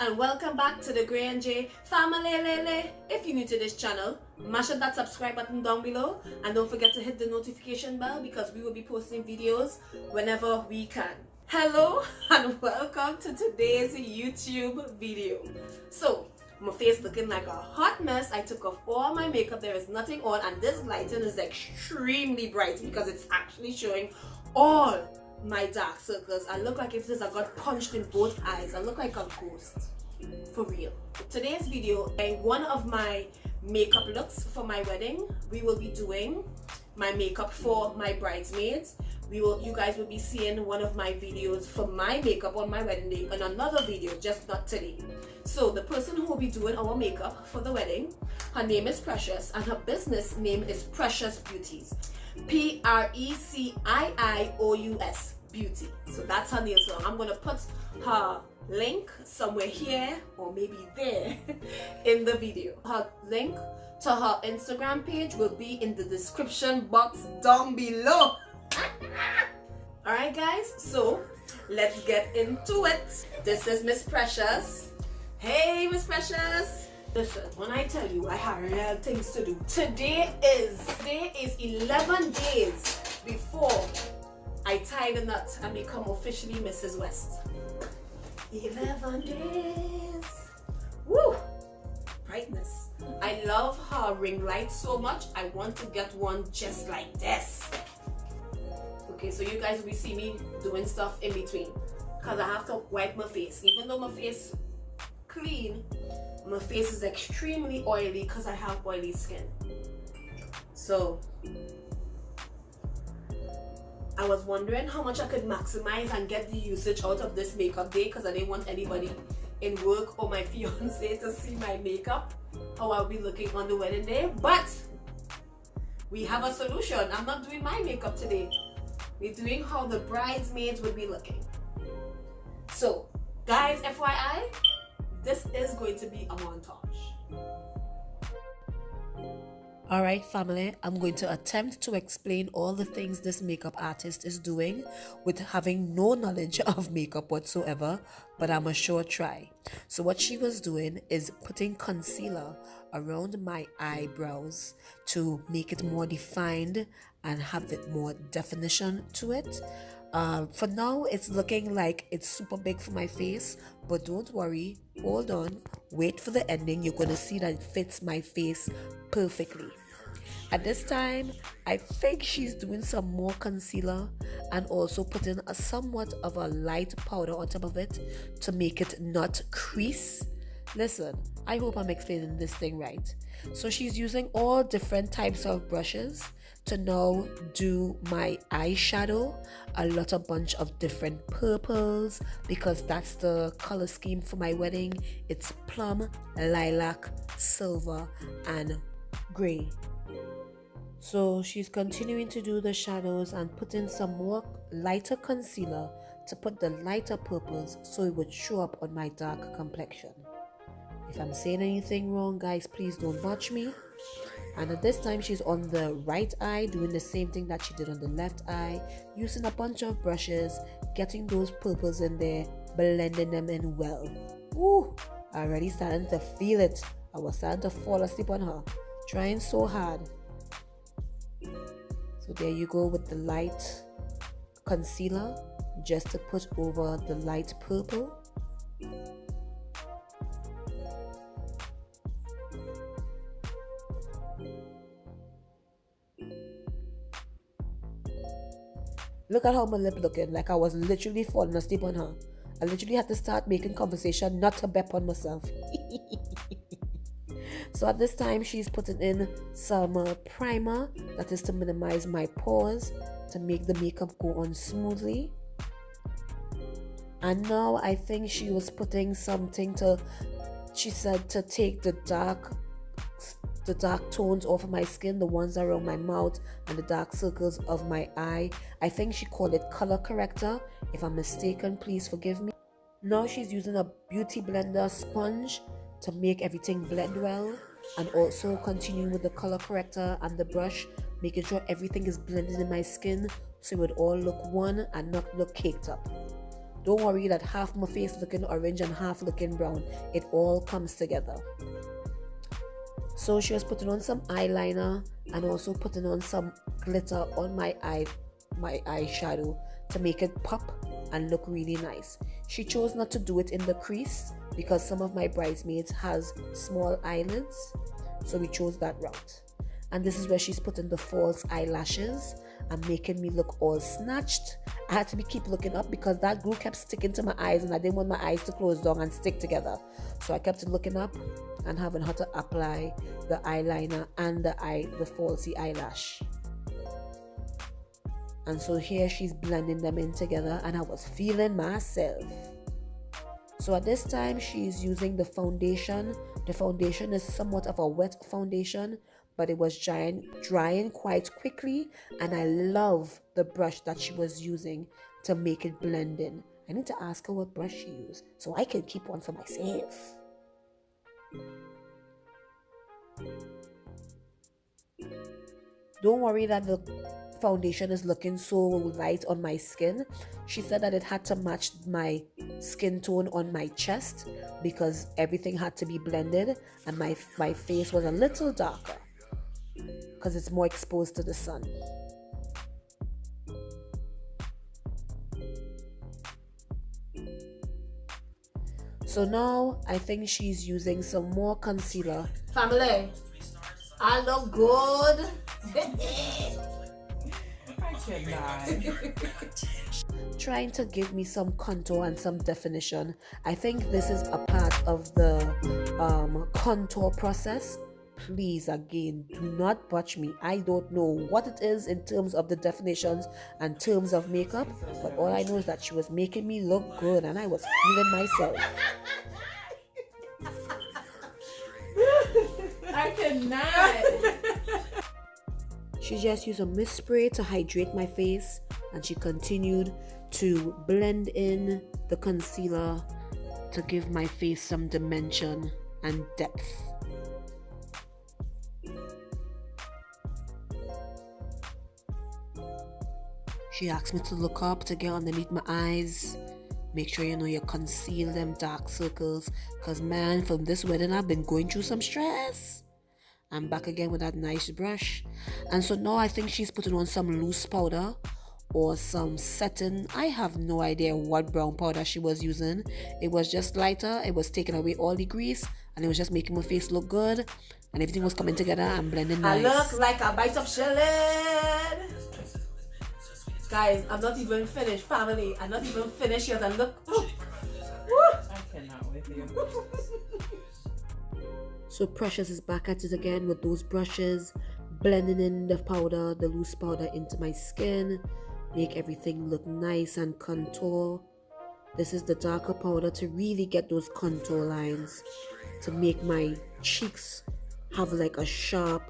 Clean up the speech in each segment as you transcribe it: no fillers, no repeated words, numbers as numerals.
and welcome back to the Gray and J family. If you're new to this channel, mash up that subscribe button down below and don't forget to hit the notification bell because we will be posting videos whenever we can. Hello and welcome to today's YouTube video. So my face looking like a hot mess. I took off all my makeup, there is nothing on, and this lighting is extremely bright because it's actually showing all my dark circles. I look like if I got punched in both eyes. I look like a ghost, for real. Today's video, one of my makeup looks for my wedding. We will be doing my makeup for my bridesmaids. You guys will be seeing one of my videos for my makeup on my wedding day in another video, just not today. So the person who will be doing our makeup for the wedding, her name is Precious and her business name is Preciious Beauties. Preciious Beauty. So that's her name. So I'm gonna put her link somewhere here or maybe there in the video. Her link to her Instagram page will be in the description box down below. Alright guys, so let's get into it. This is Miss Precious. Hey Miss Precious. Listen, when I tell you I have real things to do, today is 11 days before I tie the knot and become officially Mrs. West. 11 days. Woo! Brightness. I love her ring light so much. I want to get one just like this. Okay, so you guys will see me doing stuff in between because I have to wipe my face. Even though my face clean, my face is extremely oily because I have oily skin. So I was wondering how much I could maximize and get the usage out of this makeup day because I didn't want anybody in work or my fiance to see my makeup, how I'll be looking on the wedding day. But we have a solution. I'm not doing my makeup today. We're doing how the bridesmaids would be looking. So guys, FYI, this is going to be a montage. Alright family, I'm going to attempt to explain all the things this makeup artist is doing with having no knowledge of makeup whatsoever, but I'm a sure try. So what she was doing is putting concealer around my eyebrows to make it more defined and have it more definition to it. For now, it's looking like it's super big for my face, but don't worry, hold on, wait for the ending. You're going to see that it fits my face perfectly. At this time, I think she's doing some more concealer and also putting a somewhat of a light powder on top of it to make it not crease. Listen, I hope I'm explaining this thing right. So she's using all different types of brushes to now do my eyeshadow, a bunch of different purples because that's the color scheme for my wedding. It's plum, lilac, silver, and gray. So she's continuing to do the shadows and putting some more lighter concealer to put the lighter purples so it would show up on my dark complexion. If I'm saying anything wrong, guys, please don't watch me. And at this time, she's on the right eye, doing the same thing that she did on the left eye, using a bunch of brushes, getting those purples in there, blending them in well. Woo! Already starting to feel it. I was starting to fall asleep on her, trying so hard. So there you go with the light concealer, just to put over the light purple. Look at how my lip looking, like I was literally falling asleep on her. I literally had to start making conversation not to bep on myself. So at this time, she's putting in some primer that is to minimize my pores, to make the makeup go on smoothly. And now I think she was putting something she said to take the dark tones off of my skin, the ones around my mouth and the dark circles of my eye. I think she called it color corrector. If I'm mistaken, please forgive me. Now she's using a beauty blender sponge to make everything blend well, and also continuing with the color corrector and the brush, making sure everything is blended in my skin so it would all look one and not look caked up. Don't worry that half my face looking orange and half looking brown. It all comes together. So she was putting on some eyeliner and also putting on some glitter on my eyeshadow to make it pop and look really nice. She chose not to do it in the crease because some of my bridesmaids has small eyelids, so we chose that route. And this is where she's putting the false eyelashes and making me look all snatched. I had to keep looking up because that glue kept sticking to my eyes and I didn't want my eyes to close down and stick together. So I kept looking up and having her to apply the eyeliner and the falsy eyelash. And so here she's blending them in together and I was feeling myself. So at this time she's using the foundation. The foundation is somewhat of a wet foundation, but it was drying quite quickly, and I love the brush that she was using to make it blend in. I need to ask her what brush she used so I can keep one for myself. Don't worry that the foundation is looking so light on my skin. She said that it had to match my skin tone on my chest because everything had to be blended, and my face was a little darker because it's more exposed to the sun. So now I think she's using some more concealer. Family, I look good. I cannot. Trying to give me some contour and some definition. I think this is a part of the contour process. Please, again, do not watch me. I don't know what it is in terms of the definitions and terms of makeup, but all I know is that she was making me look good and I was feeling myself. I cannot. She just used a mist spray to hydrate my face, and she continued to blend in the concealer to give my face some dimension and depth. She asked me to look up to get underneath my eyes. Make sure you conceal them dark circles, because man, from this wedding I've been going through some stress. I'm back again with that nice brush. And so now I think she's putting on some loose powder or some setting. I have no idea what brown powder she was using. It was just lighter. It was taking away all the grease and it was just making my face look good. And everything was coming together and blending nice. I look like a bite of shilling. Guys, I'm not even finished, family. I'm not even finished yet. And look. I cannot with you. So Precious is back at it again with those brushes, blending in the powder, the loose powder into my skin, make everything look nice and contour. This is the darker powder to really get those contour lines, to make my cheeks have like a sharp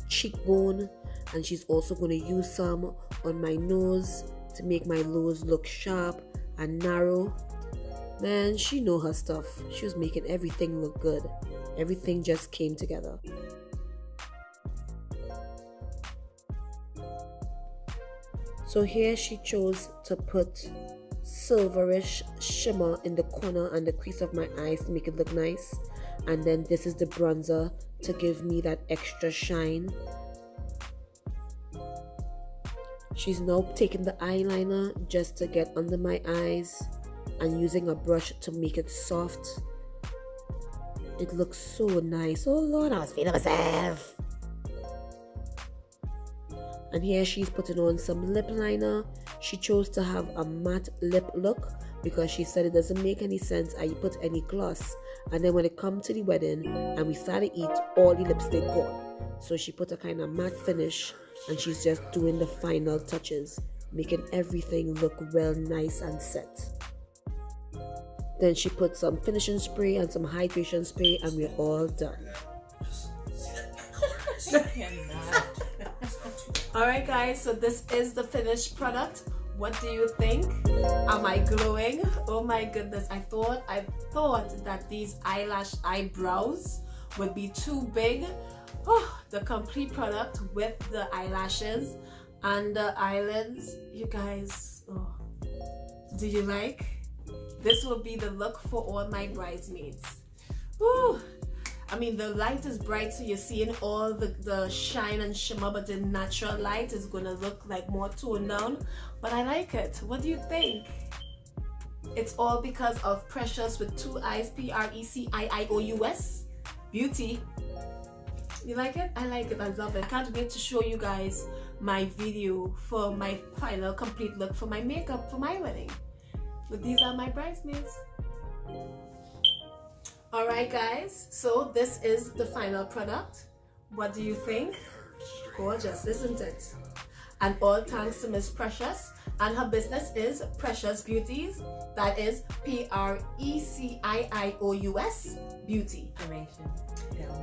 cheekbone. And she's also going to use some on my nose to make my nose look sharp and narrow. Man, she know her stuff. She was making everything look good. Everything just came together. So here she chose to put silverish shimmer in the corner and the crease of my eyes to make it look nice. And then this is the bronzer to give me that extra shine. She's now taking the eyeliner just to get under my eyes and using a brush to make it soft. It looks so nice. Oh Lord, I was feeling myself. And here she's putting on some lip liner. She chose to have a matte lip look because she said it doesn't make any sense I put any gloss and then when it come to the wedding and we start to eat, all the lipstick gone. So she put a kind of matte finish and she's just doing the final touches, making everything look well nice and set. Then she put some finishing spray and some hydration spray and we're all done. Alright guys, so this is the finished product. What do you think? Am I glowing? Oh my goodness, I thought that these eyebrows would be too big. Oh, the complete product with the eyelashes and the eyelids. You guys, oh, do you like? this will be the look for all my bridesmaids. Woo! I mean, the light is bright, so you're seeing all the shine and shimmer, but the natural light is gonna look like more toned down. But I like it. What do you think? It's all because of Precious with 2 I's, Preciious Beauty. You like it? I like it. I love it. I can't wait to show you guys my video for my final complete look for my makeup for my wedding. But these are my bridesmaids. Alright guys, so this is the final product. What do you think? Gorgeous, isn't it? And all thanks to Miss Precious, and her business is Precious Beauties. That is Preciious Beauty.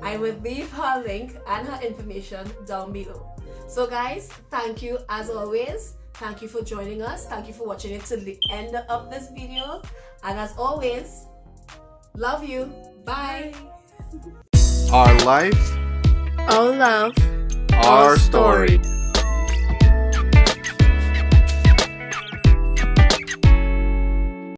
I will leave her link and her information down below. So guys, thank you as always. Thank you for joining us. Thank you for watching it till the end of this video. And as always, love you. Bye. Our life, Our love. our story.